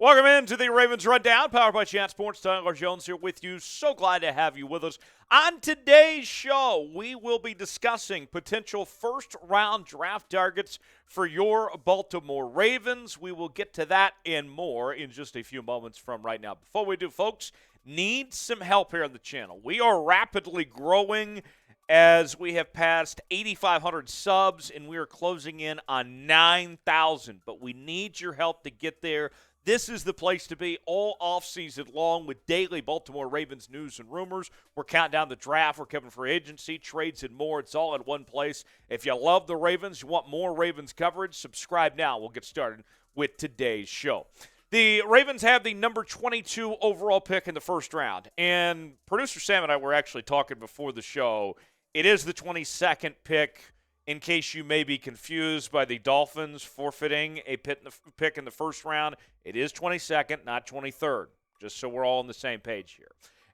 Welcome into the Ravens Rundown, powered by Chat Sports. Tyler Jones here with you. So glad to have you with us. On today's show, we will be discussing potential first-round draft targets for your Baltimore Ravens. We will get to that and more in just a few moments from right now. Before we do, folks, need some help here on the channel. We are rapidly growing as we have passed 8,500 subs, and we are closing in on 9,000. But we need your help to get there. This is the place to be all offseason long with daily Baltimore Ravens news and rumors. We're counting down the draft. We're covering free agency, trades, and more. It's all in one place. If you love the Ravens, you want more Ravens coverage, subscribe now. We'll get started with today's show. The Ravens have the number 22 overall pick in the first round. And producer Sam and I were actually talking before the show. It is the 22nd pick. In case you may be confused by the Dolphins forfeiting a pick in the first round, it is 22nd, not 23rd, just so we're all on the same page here.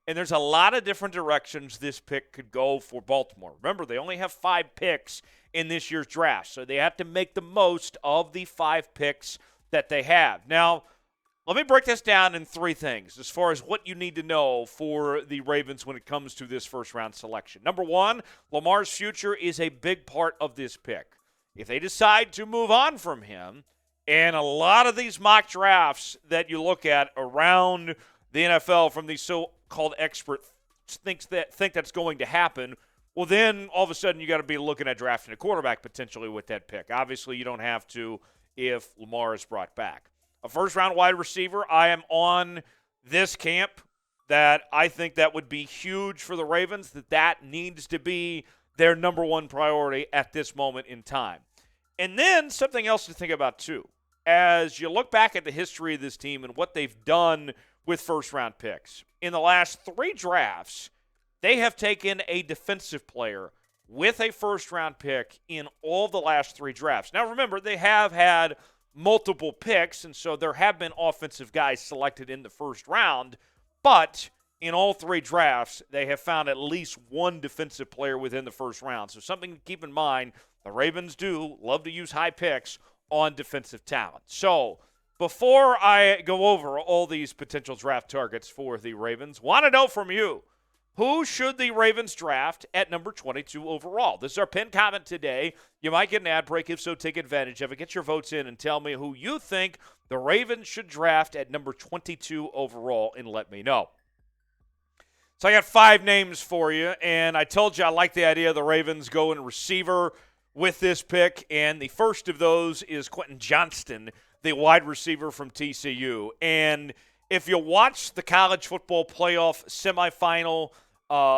And there's a lot of different directions this pick could go for Baltimore. Remember, they only have 5 picks in this year's draft, so they have to make the most of the 5 picks that they have. Now, let me break this down in 3 things as far as what you need to know for the Ravens when it comes to this first-round selection. Number 1, Lamar's future is a big part of this pick. If they decide to move on from him, and a lot of these mock drafts that you look at around the NFL from these so-called experts think that's going to happen, well, then all of a sudden you got to be looking at drafting a quarterback potentially with that pick. Obviously, you don't have to if Lamar is brought back. A first-round wide receiver, I am on this camp that I think that would be huge for the Ravens, that needs to be their number 1 priority at this moment in time. And then something else to think about, too. As you look back at the history of this team and what they've done with first-round picks, in the last 3 drafts, they have taken a defensive player with a first-round pick in all the last 3 drafts. Now, remember, they have had multiple picks, and so there have been offensive guys selected in the first round, but in all 3 drafts, they have found at least one defensive player within the first round. So something to keep in mind, the Ravens do love to use high picks on defensive talent. So before I go over all these potential draft targets for the Ravens, want to know from you, who should the Ravens draft at number 22 overall? This is our pinned comment today. You might get an ad break. If so, take advantage of it. Get your votes in and tell me who you think the Ravens should draft at number 22 overall, and let me know. So I got 5 names for you, and I told you I like the idea of the Ravens going receiver with this pick, and the first of those is Quentin Johnston, the wide receiver from TCU. And if you watch the college football playoff semifinal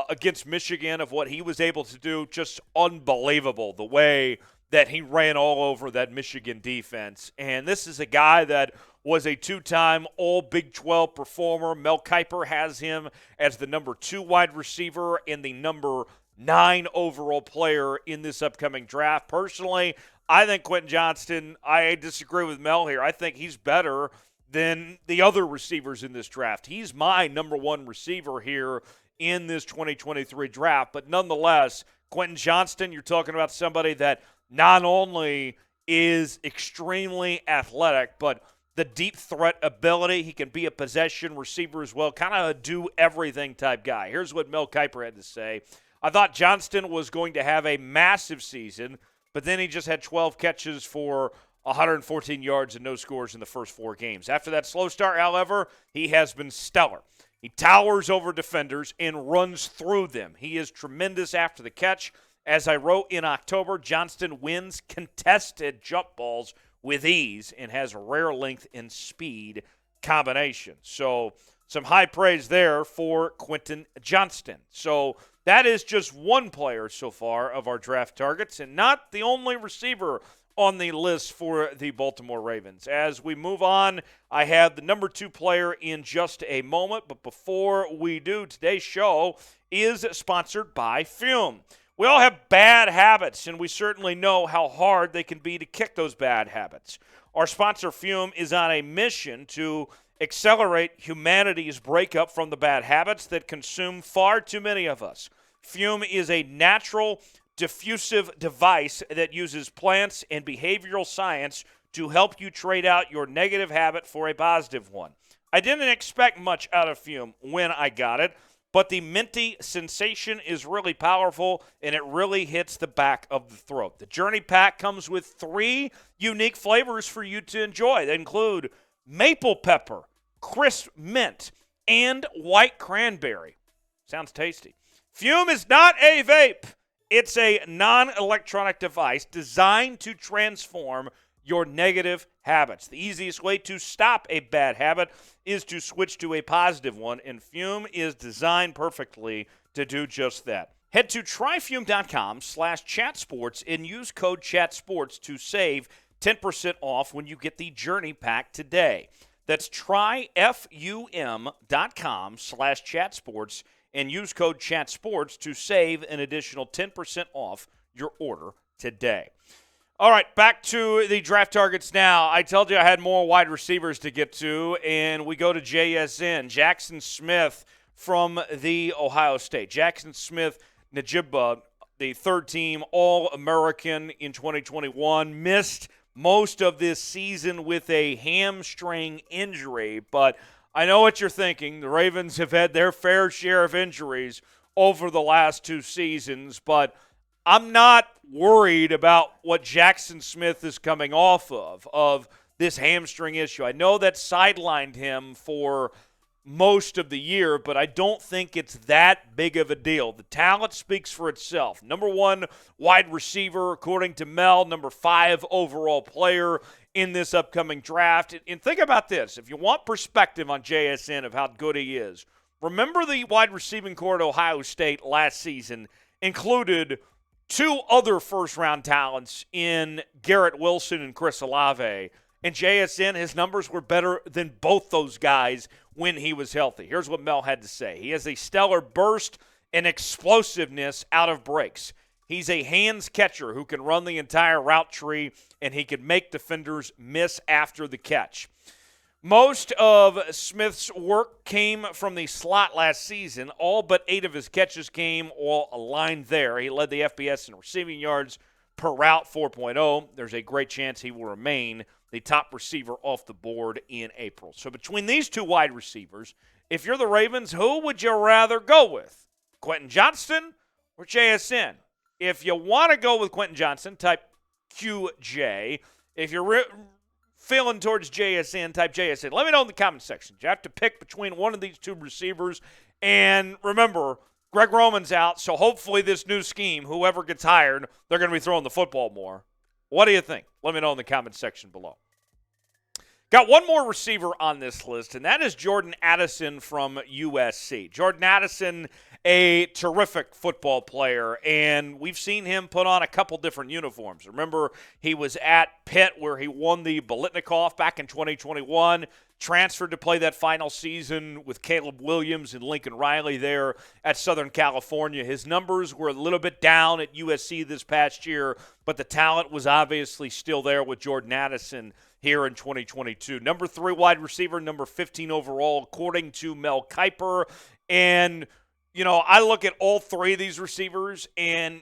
against Michigan of what he was able to do, just unbelievable the way that he ran all over that Michigan defense. And this is a guy that was a 2-time All-Big 12 performer. Mel Kiper has him as the number 2 wide receiver and the number 9 overall player in this upcoming draft. Personally, I think Quentin Johnston, I disagree with Mel here. I think he's better than the other receivers in this draft. He's my number 1 receiver here in this 2023 draft. But nonetheless, Quentin Johnston, you're talking about somebody that not only is extremely athletic, but the deep threat ability. He can be a possession receiver as well, kind of a do-everything type guy. Here's what Mel Kiper had to say. I thought Johnston was going to have a massive season, but then he just had 12 catches for 114 yards and no scores in the first 4 games. After that slow start, however, he has been stellar. He towers over defenders and runs through them. He is tremendous after the catch. As I wrote in October, Johnston wins contested jump balls with ease and has a rare length and speed combination. So some high praise there for Quentin Johnston. So that is just one player so far of our draft targets and not the only receiver on the list for the Baltimore Ravens. As we move on, I have the number 2 player in just a moment. But before we do, today's show is sponsored by Fume. We all have bad habits, and we certainly know how hard they can be to kick those bad habits. Our sponsor, Fume, is on a mission to accelerate humanity's breakup from the bad habits that consume far too many of us. Fume is a natural diffusive device that uses plants and behavioral science to help you trade out your negative habit for a positive one. I didn't expect much out of Fume when I got it, but the minty sensation is really powerful, and it really hits the back of the throat. The Journey Pack comes with 3 unique flavors for you to enjoy. They include maple pepper, crisp mint, and white cranberry. Sounds tasty. Fume is not a vape. It's a non-electronic device designed to transform your negative habits. The easiest way to stop a bad habit is to switch to a positive one, and Fume is designed perfectly to do just that. Head to tryfume.com/chatsports and use code CHATSPORTS to save 10% off when you get the Journey Pack today. That's tryfum.com/chatsports and use code CHATSPORTS to save an additional 10% off your order today. All right, back to the draft targets now. I told you I had more wide receivers to get to, and we go to JSN, Jaxson Smith from the Ohio State. Jaxson SmithNjigba, the third-team All-American in 2021, missed most of this season with a hamstring injury, but I know what you're thinking. The Ravens have had their fair share of injuries over the last 2 seasons, but I'm not worried about what Jaxson Smith is coming off of this hamstring issue. I know that sidelined him for most of the year, but I don't think it's that big of a deal. The talent speaks for itself. Number 1 wide receiver, according to Mel, number 5 overall player in this upcoming draft. And think about this. If you want perspective on JSN of how good he is, remember the wide receiving core at Ohio State last season included 2 other first-round talents in Garrett Wilson and Chris Olave. And JSN, his numbers were better than both those guys when he was healthy. Here's what Mel had to say. He has a stellar burst and explosiveness out of breaks. He's a hands catcher who can run the entire route tree, and he can make defenders miss after the catch. Most of Smith's work came from the slot last season. All but 8 of his catches came all aligned there. He led the FBS in receiving yards per route, 4.0. There's a great chance he will remain the top receiver off the board in April. So between these 2 wide receivers, if you're the Ravens, who would you rather go with? Quentin Johnston or JSN? If you want to go with Quentin Johnston, type QJ. If you're feeling towards JSN, type JSN. Let me know in the comment section. You have to pick between one of these 2 receivers. And remember, Greg Roman's out, so hopefully this new scheme, whoever gets hired, they're going to be throwing the football more. What do you think? Let me know in the comment section below. Got one more receiver on this list, and that is Jordan Addison from USC. Jordan Addison, a terrific football player, and we've seen him put on a couple different uniforms. Remember, he was at Pitt where he won the Biletnikoff back in 2021, transferred to play that final season with Caleb Williams and Lincoln Riley there at Southern California. His numbers were a little bit down at USC this past year, but the talent was obviously still there with Jordan Addison here in 2022. Number 3 wide receiver, number 15 overall, according to Mel Kiper. And, you know, I look at all 3 of these receivers, and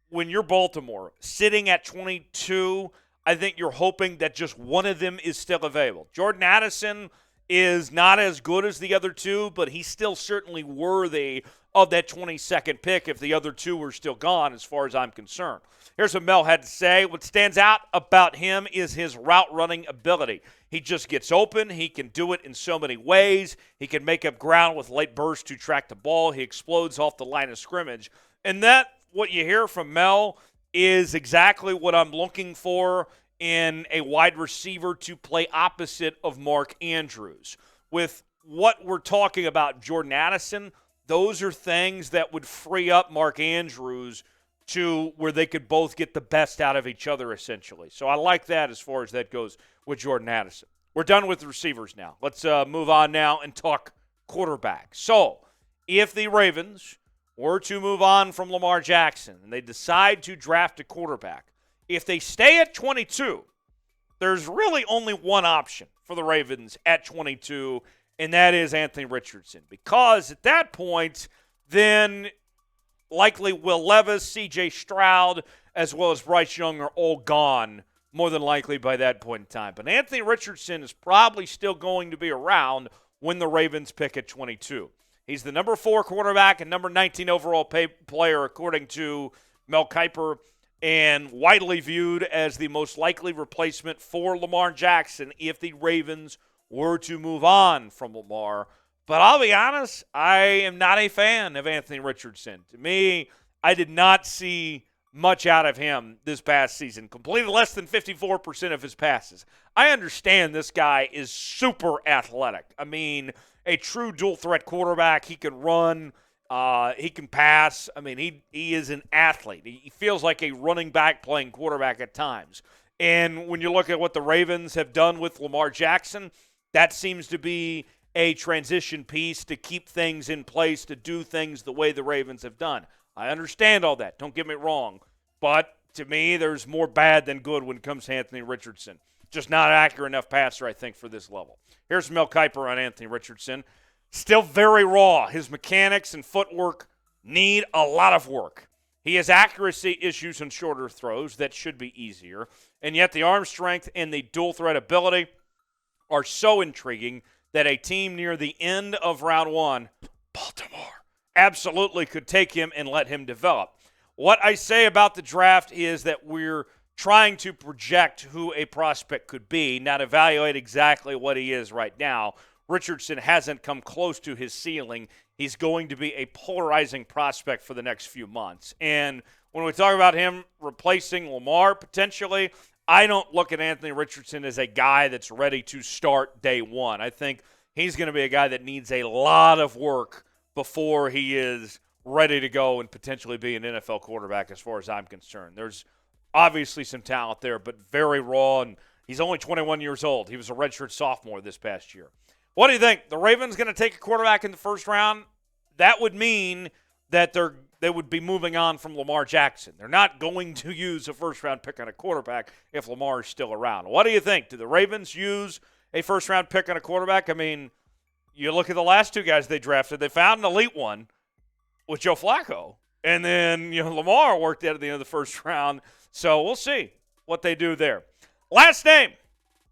when you're Baltimore, sitting at 22, I think you're hoping that just one of them is still available. Jordan Addison is not as good as the other 2, but he's still certainly worthy of that 22nd pick if the other 2 were still gone, as far as I'm concerned. Here's what Mel had to say. What stands out about him is his route running ability. He just gets open. He can do it in so many ways. He can make up ground with late bursts to track the ball. He explodes off the line of scrimmage. And that, what you hear from Mel, is exactly what I'm looking for in a wide receiver to play opposite of Mark Andrews. With what we're talking about, Jordan Addison, those are things that would free up Mark Andrews to where they could both get the best out of each other, essentially. So I like that as far as that goes with Jordan Addison. We're done with the receivers now. Let's move on now and talk quarterback. So if the Ravens were to move on from Lamar Jackson and they decide to draft a quarterback, if they stay at 22, there's really only one option for the Ravens at 22, and that is Anthony Richardson. Because at that point, then likely Will Levis, C.J. Stroud, as well as Bryce Young are all gone more than likely by that point in time. But Anthony Richardson is probably still going to be around when the Ravens pick at 22. He's the number 4 quarterback and number 19 overall player, according to Mel Kiper, and widely viewed as the most likely replacement for Lamar Jackson if the Ravens were to move on from Lamar. But I'll be honest, I am not a fan of Anthony Richardson. To me, I did not see much out of him this past season. Completed less than 54% of his passes. I understand this guy is super athletic. I mean, a true dual-threat quarterback. He can run. He can pass. I mean, he is an athlete. He feels like a running back playing quarterback at times. And when you look at what the Ravens have done with Lamar Jackson, that seems to be a transition piece to keep things in place, to do things the way the Ravens have done. I understand all that. Don't get me wrong. But to me, there's more bad than good when it comes to Anthony Richardson. Just not an accurate enough passer, I think, for this level. Here's Mel Kiper on Anthony Richardson. Still very raw. His mechanics and footwork need a lot of work. He has accuracy issues on shorter throws that should be easier. And yet the arm strength and the dual threat ability are so intriguing that a team near the end of round 1, Baltimore, absolutely could take him and let him develop. What I say about the draft is that we're trying to project who a prospect could be, not evaluate exactly what he is right now. Richardson hasn't come close to his ceiling. He's going to be a polarizing prospect for the next few months. And when we talk about him replacing Lamar potentially, I don't look at Anthony Richardson as a guy that's ready to start day one. I think he's going to be a guy that needs a lot of work before he is ready to go and potentially be an NFL quarterback as far as I'm concerned. There's obviously some talent there, but very raw, and he's only 21 years old. He was a redshirt sophomore this past year. What do you think? The Ravens going to take a quarterback in the first round? That would mean that they would be moving on from Lamar Jackson. They're not going to use a first-round pick on a quarterback if Lamar is still around. What do you think? Do the Ravens use a first-round pick on a quarterback? I mean, you look at the last 2 guys they drafted. They found an elite one with Joe Flacco. And then, Lamar worked out at the end of the first round. So we'll see what they do there. Last name,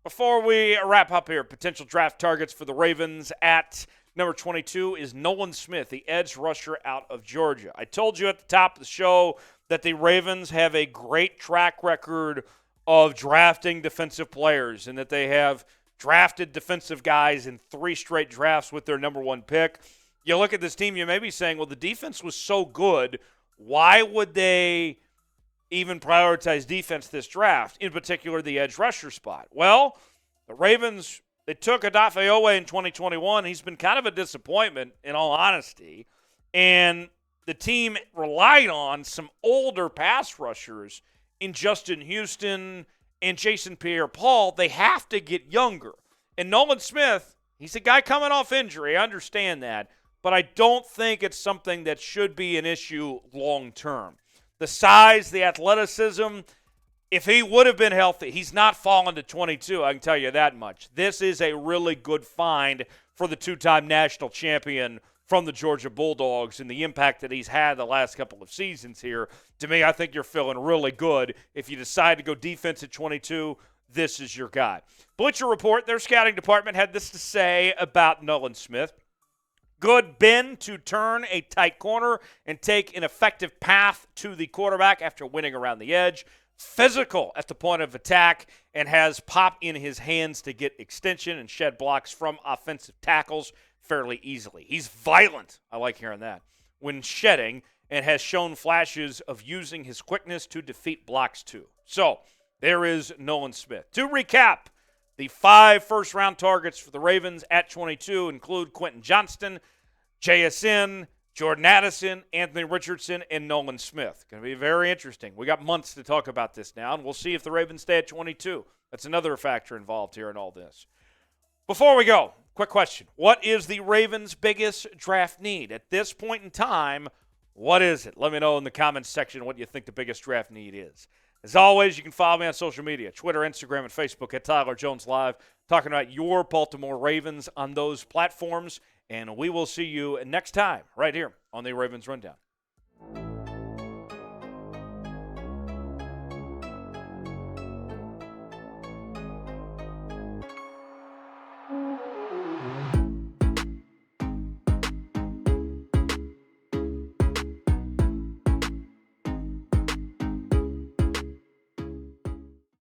before we wrap up here, potential draft targets for the Ravens at number 22 is Nolan Smith, the edge rusher out of Georgia. I told you at the top of the show that the Ravens have a great track record of drafting defensive players and that they have drafted defensive guys in 3 straight drafts with their number 1 pick. You look at this team, you may be saying, well, the defense was so good, why would they even prioritize defense this draft, in particular the edge rusher spot? Well, the Ravens, they took Odafe in 2021. He's been kind of a disappointment, in all honesty. And the team relied on some older pass rushers in Justin Houston and Jason Pierre-Paul. They have to get younger. And Nolan Smith, he's a guy coming off injury. I understand that. But I don't think it's something that should be an issue long term. The size, the athleticism, if he would have been healthy, he's not fallen to 22, I can tell you that much. This is a really good find for the 2-time national champion from the Georgia Bulldogs and the impact that he's had the last couple of seasons here. To me, I think you're feeling really good. If you decide to go defense at 22, this is your guy. Bleacher Report, their scouting department, had this to say about Nolan Smith. Good bend to turn a tight corner and take an effective path to the quarterback after winning around the edge. Physical at the point of attack and has pop in his hands to get extension and shed blocks from offensive tackles fairly easily. He's violent, I like hearing that, when shedding, and has shown flashes of using his quickness to defeat blocks too. So there is Nolan Smith. To recap, the 5 first-round targets for the Ravens at 22 include Quentin Johnston, JSN, Jordan Addison, Anthony Richardson, and Nolan Smith. Going to be very interesting. We got months to talk about this now, and we'll see if the Ravens stay at 22. That's another factor involved here in all this. Before we go, quick question. What is the Ravens' biggest draft need? At this point in time, what is it? Let me know in the comments section what you think the biggest draft need is. As always, you can follow me on social media, Twitter, Instagram, and Facebook at Tyler Jones Live, talking about your Baltimore Ravens on those platforms. And we will see you next time right here on the Ravens Rundown.